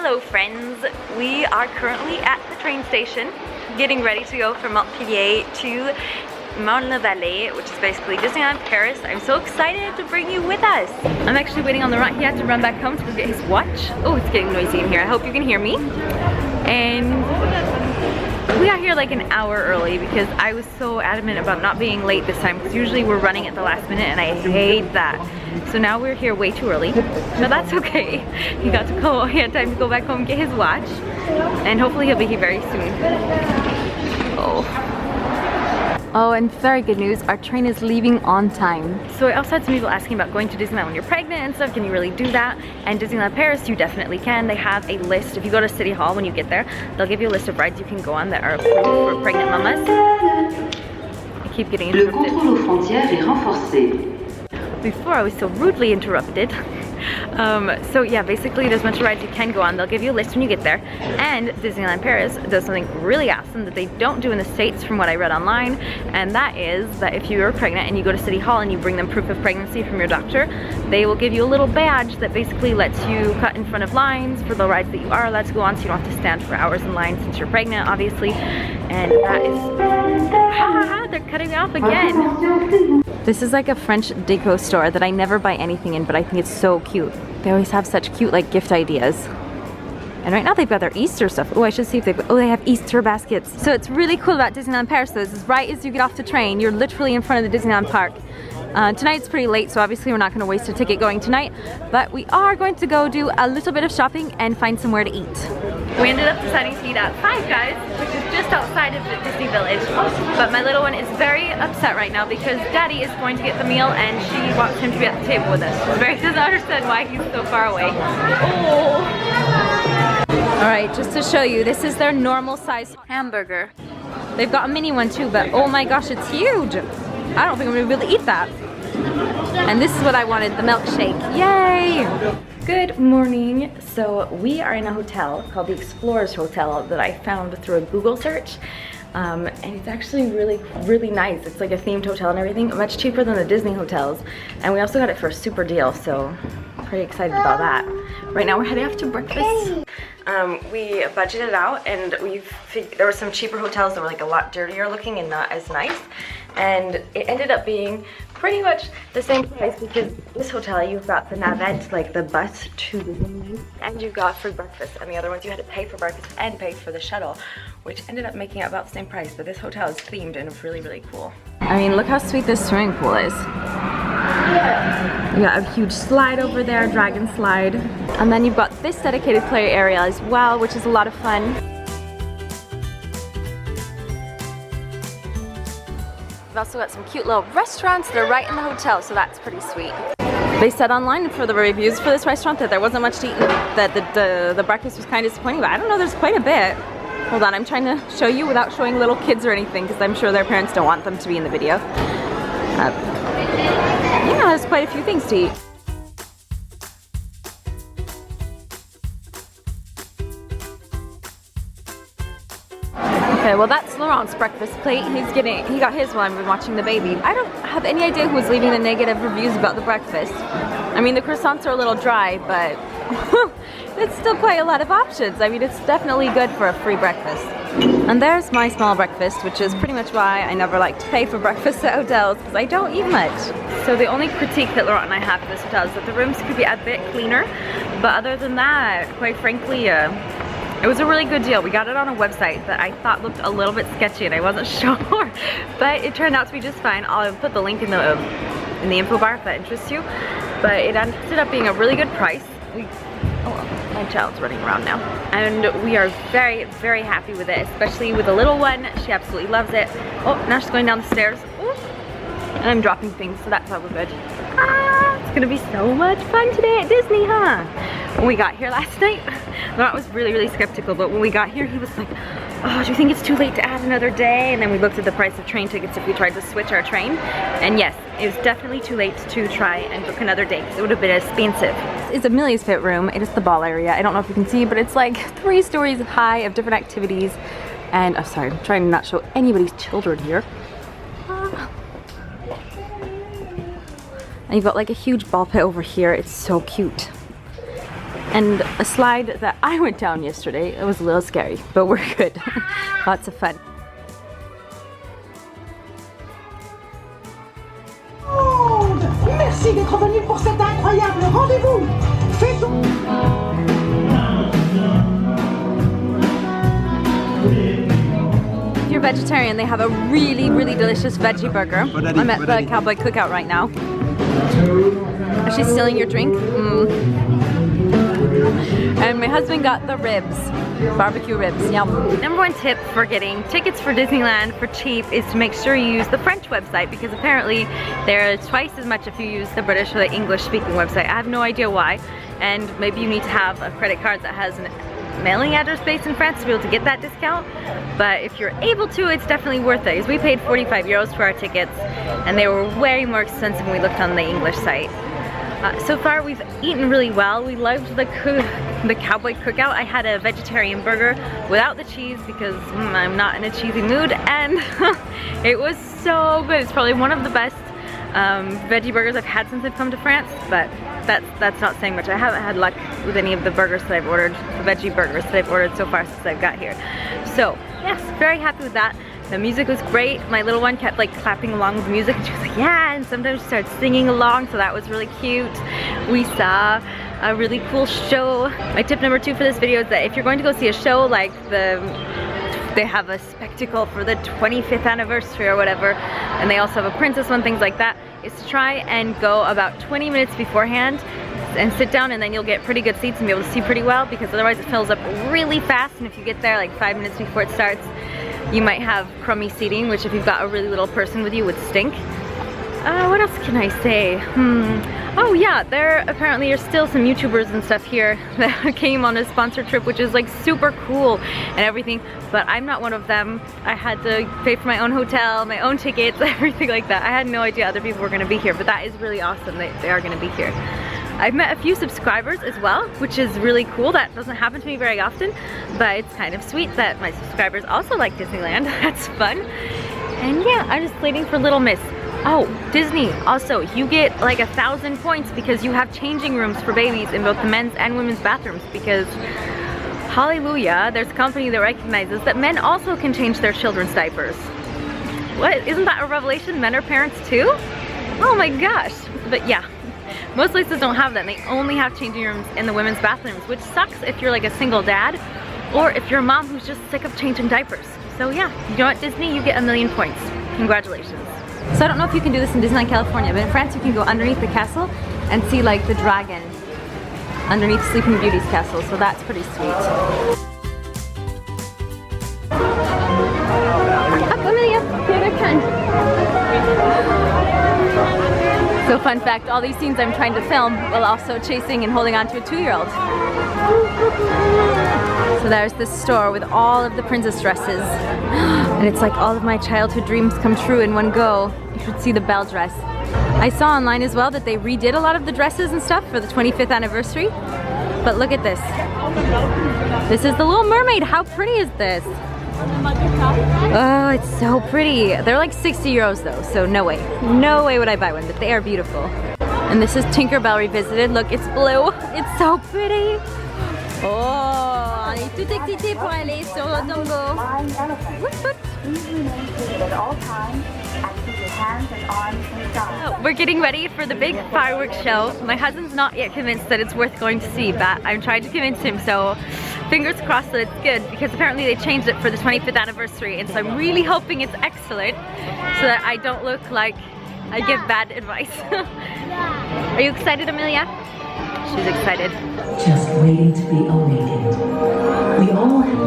Hello friends, we are currently at the train station getting ready to go from Montpellier to Marne-la-Vallée, which is basically Disneyland Paris. I'm so excited to bring you with us. I'm actually waiting on the run. He had to run back home to go get his watch. Oh, it's getting noisy in here. I hope you can hear me. And we got here like an hour early because I was so adamant about not being late this time, because usually we're running at the last minute and I hate that. So now we're here way too early, but that's okay. He got to go, he had time to go back home and get his watch, and hopefully he'll be here very soon. Oh, and very good news, our train is leaving on time. So I also had some people asking about going to Disneyland when you're pregnant and stuff. Can you really do that? And Disneyland Paris, you definitely can. They have a list. If you go to City Hall when you get there, they'll give you a list of rides you can go on that are approved for pregnant mamas. I keep getting interrupted. Le contrôle aux frontières est renforcé. Before I was so rudely interrupted. So yeah, basically there's a bunch of rides you can go on. They'll give you a list when you get there. And Disneyland Paris does something really awesome that they don't do in the States from what I read online. And that is that if you are pregnant and you go to City Hall and you bring them proof of pregnancy from your doctor, they will give you a little badge that basically lets you cut in front of lines for the rides that you are allowed to go on, so you don't have to stand for hours in line since you're pregnant, obviously. And that is, they're cutting me off again. This is like a French deco store that I never buy anything in, but I think it's so cute. They always have such cute like gift ideas. And right now they've got their Easter stuff. Oh, I should see if they've, oh, they have Easter baskets. So it's really cool about Disneyland Paris though, is right as you get off the train, you're literally in front of the Disneyland park. Tonight it's pretty late, so obviously we're not going to waste a ticket going tonight, but we are going to go do a little bit of shopping and find somewhere to eat. We ended up deciding to eat at Five Guys, which is just outside of the Disney Village, but my little one is very upset right now because Daddy is going to get the meal and she wants him to be at the table with us. She's very doesn't understand why he's so far away. Oh. Alright, just to show you, this is their normal size hamburger. They've got a mini one too, but oh my gosh, it's huge! I don't think I'm gonna be able to eat that. And this is what I wanted, the milkshake. Yay! Good morning. So we are in a hotel called the Explorers Hotel that I found through a Google search. And it's actually really nice. It's like a themed hotel and everything, much cheaper than the Disney hotels. And we also got it for a super deal, so pretty excited about that. Right now we're heading off to breakfast. We budgeted out and there were some cheaper hotels that were like a lot dirtier looking and not as nice. And it ended up being pretty much the same price because this hotel you've got the navette, like the bus to Disneyland, and you got free breakfast. And the other ones you had to pay for breakfast and pay for the shuttle, which ended up making it about the same price. But this hotel is themed and it's really cool. I mean, look how sweet this swimming pool is. You got a huge slide over there, dragon slide. And then you've got this dedicated player area as well, which is a lot of fun. We've also got some cute little restaurants that are right in the hotel, so that's pretty sweet. They said online for the reviews for this restaurant that there wasn't much to eat, that the breakfast was kind of disappointing, but I don't know, there's quite a bit. Hold on, I'm trying to show you without showing little kids or anything, because I'm sure their parents don't want them to be in the video. Yeah, there's quite a few things to eat. Okay, well that's Laurent's breakfast plate. He got his while I've been watching the baby. I don't have any idea who was leaving the negative reviews about the breakfast. I mean, the croissants are a little dry, but it's still quite a lot of options. I mean, it's definitely good for a free breakfast. And there's my small breakfast, which is pretty much why I never like to pay for breakfast at hotels, because I don't eat much. So the only critique that Laurent and I have for this hotel is that the rooms could be a bit cleaner, but other than that, quite frankly, it was a really good deal. We got it on a website that I thought looked a little bit sketchy and I wasn't sure, but it turned out to be just fine. I'll put the link in the info bar if that interests you. But it ended up being a really good price. Oh, my child's running around now. And we are very happy with it, especially with the little one. She absolutely loves it. Oh, now she's going down the stairs. Ooh. And I'm dropping things, so that's always good. Ah, it's gonna be so much fun today at Disney, huh? When we got here last night, Laurent was really skeptical, but when we got here, he was like, oh, do you think it's too late to add another day? And then we looked at the price of train tickets if we tried to switch our train. And yes, it was definitely too late to try and book another day because it would have been expensive. It's Amelia's fit room. It is the ball area. I don't know if you can see, but it's like 3 stories high of different activities. And, oh, sorry, I'm trying to not show anybody's children here. And you've got like a huge ball pit over here. It's so cute. And a slide that I went down yesterday, it was a little scary, but we're good. Lots of fun. Merci d'être venu pour cet incroyable rendez-vous. Faisons. If you're vegetarian, they have a really, really delicious veggie burger. I'm at the Cowboy Cookout right now. Is she stealing your drink? And my husband got the ribs. Barbecue ribs, yum. Number one tip for getting tickets for Disneyland for cheap is to make sure you use the French website, because apparently they're twice as much if you use the British or the English speaking website. I have no idea why, and maybe you need to have a credit card that has a mailing address based in France to be able to get that discount. But if you're able to, it's definitely worth it, because we paid 45 euros for our tickets and they were way more expensive when we looked on the English site. So far we've eaten really well. We loved the Cowboy Cookout. I had a vegetarian burger without the cheese because I'm not in a cheesy mood, and it was so good. It's probably one of the best veggie burgers I've had since I've come to France, but that's not saying much. I haven't had luck with any of the burgers that I've ordered, the veggie burgers that I've ordered so far since I've got here. So yes, very happy with that. The music was great. My little one kept like clapping along with the music, and she was like, yeah, and sometimes she started singing along, so that was really cute. We saw a really cool show. My tip number 2 for this video is that if you're going to go see a show like they have a spectacle for the 25th anniversary or whatever, and they also have a princess one, things like that, is to try and go about 20 minutes beforehand and sit down, and then you'll get pretty good seats and be able to see pretty well, because otherwise it fills up really fast, and if you get there like 5 minutes before it starts, you might have crummy seating, which if you've got a really little person with you would stink. What else can I say? Oh yeah, there apparently are still some YouTubers and stuff here that came on a sponsored trip, which is like super cool and everything, but I'm not one of them. I had to pay for my own hotel, my own tickets, everything like that. I had no idea other people were gonna be here, but that is really awesome that they are gonna be here. I've met a few subscribers as well, which is really cool. That doesn't happen to me very often, but it's kind of sweet that my subscribers also like Disneyland. That's fun. And yeah, I'm just waiting for Little Miss. Oh, Disney, also, you get like 1,000 points because you have changing rooms for babies in both the men's and women's bathrooms, because hallelujah, there's a company that recognizes that men also can change their children's diapers. What? Isn't that a revelation? Men are parents too? Oh my gosh. But yeah, most places don't have that, and they only have changing rooms in the women's bathrooms, which sucks if you're like a single dad or if you're a mom who's just sick of changing diapers. So yeah, you know what, Disney, you get 1,000,000 points. Congratulations. So I don't know if you can do this in Disneyland California, but in France you can go underneath the castle and see like the dragon underneath Sleeping Beauty's castle, so that's pretty sweet. Up, Amelia, the other kind. So fun fact, all these scenes I'm trying to film while also chasing and holding on to a 2-year-old. So there's this store with all of the princess dresses. And it's like all of my childhood dreams come true in one go. You should see the Belle dress. I saw online as well that they redid a lot of the dresses and stuff for the 25th anniversary. But look at this. This is the Little Mermaid. How pretty is this? Oh, it's so pretty. They're like 60 euros though, so no way. No way would I buy one, but they are beautiful. And this is Tinkerbell Revisited. Look, it's blue. It's so pretty. Oh, on est tout excité pour aller sur le Dumbo. Oh, we're getting ready for the big fireworks show. My husband's not yet convinced that it's worth going to see, but I'm trying to convince him, so fingers crossed that it's good, because apparently they changed it for the 25th anniversary, and so I'm really hoping it's excellent so that I don't look like I give bad advice. Are you excited, Amelia? She's excited. Just waiting to be awakened. We all have...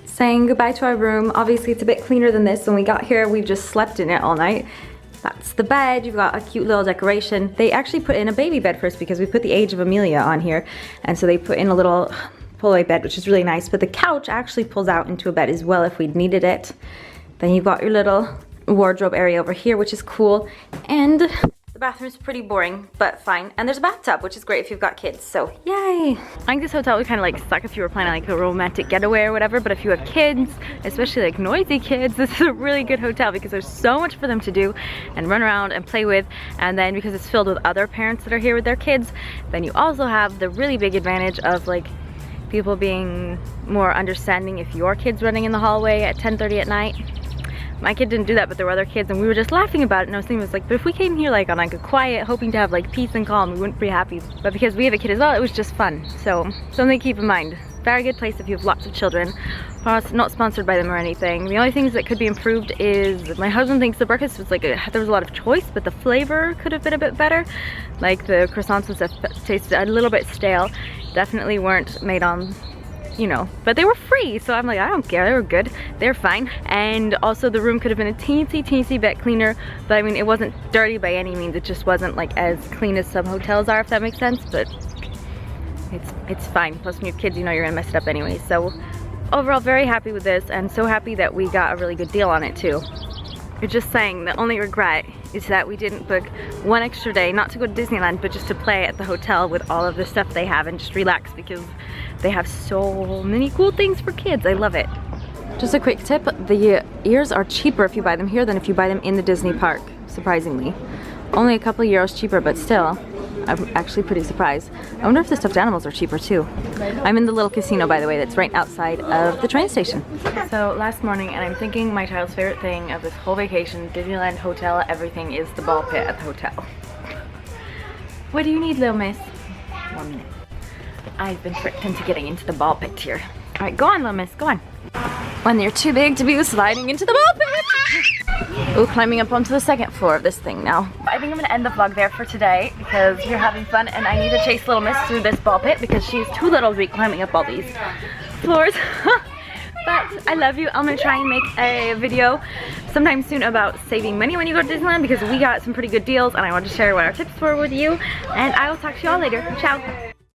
Saying goodbye to our room. Obviously it's a bit cleaner than this. When we got here, we've just slept in it all night. That's the bed. You've got a cute little decoration. They actually put in a baby bed first because we put the age of Amelia on here, and so they put in a little pull-away bed, which is really nice, but the couch actually pulls out into a bed as well if we'd needed it. Then you've got your little wardrobe area over here, which is cool, and the The bathroom's pretty boring, but fine. And there's a bathtub, which is great if you've got kids, so yay. I think this hotel would kind of like suck if you were planning like a romantic getaway or whatever, but if you have kids, especially like noisy kids, this is a really good hotel because there's so much for them to do and run around and play with. And then because it's filled with other parents that are here with their kids, then you also have the really big advantage of like people being more understanding if your kid's running in the hallway at 10:30 at night. My kid didn't do that, but there were other kids and we were just laughing about it, and I was thinking, was like, but if we came here like on like a quiet, hoping to have like peace and calm, we wouldn't be happy. But because we have a kid as well, it was just fun. So something to keep in mind. Very good place if you have lots of children. Not sponsored by them or anything. The only things that could be improved is my husband thinks the breakfast was like there was a lot of choice, but the flavor could have been a bit better. Like the croissants and stuff tasted a little bit stale. Definitely weren't made on, you know, but they were free, so I'm like, I don't care, they were good, they're fine. And also the room could have been a teensy bit cleaner, but I mean it wasn't dirty by any means, it just wasn't like as clean as some hotels are, if that makes sense, but it's fine. Plus when you have kids, you know you're gonna mess it up anyway. So overall very happy with this, and so happy that we got a really good deal on it too. You're just saying the only regret is that we didn't book one extra day, not to go to Disneyland, but just to play at the hotel with all of the stuff they have and just relax, because they have so many cool things for kids. I love it. Just a quick tip, the ears are cheaper if you buy them here than if you buy them in the Disney park, surprisingly. Only a couple of euros cheaper, but still, I'm actually pretty surprised. I wonder if the stuffed animals are cheaper too. I'm in the little casino, by the way, that's right outside of the train station. So last morning, and I'm thinking my child's favorite thing of this whole vacation, Disneyland hotel, everything, is the ball pit at the hotel. What do you need, little miss? 1 minute. I've been tricked into getting into the ball pit here. All right, go on, little miss, go on. When you're too big to be sliding into the ball pit. Ooh, climbing up onto the second floor of this thing now. I think I'm gonna end the vlog there for today because you're having fun and I need to chase little miss through this ball pit because she's too little to be climbing up all these floors. But I love you. I'm gonna try and make a video sometime soon about saving money when you go to Disneyland because we got some pretty good deals and I want to share what our tips were with you. And I will talk to you all later. Ciao.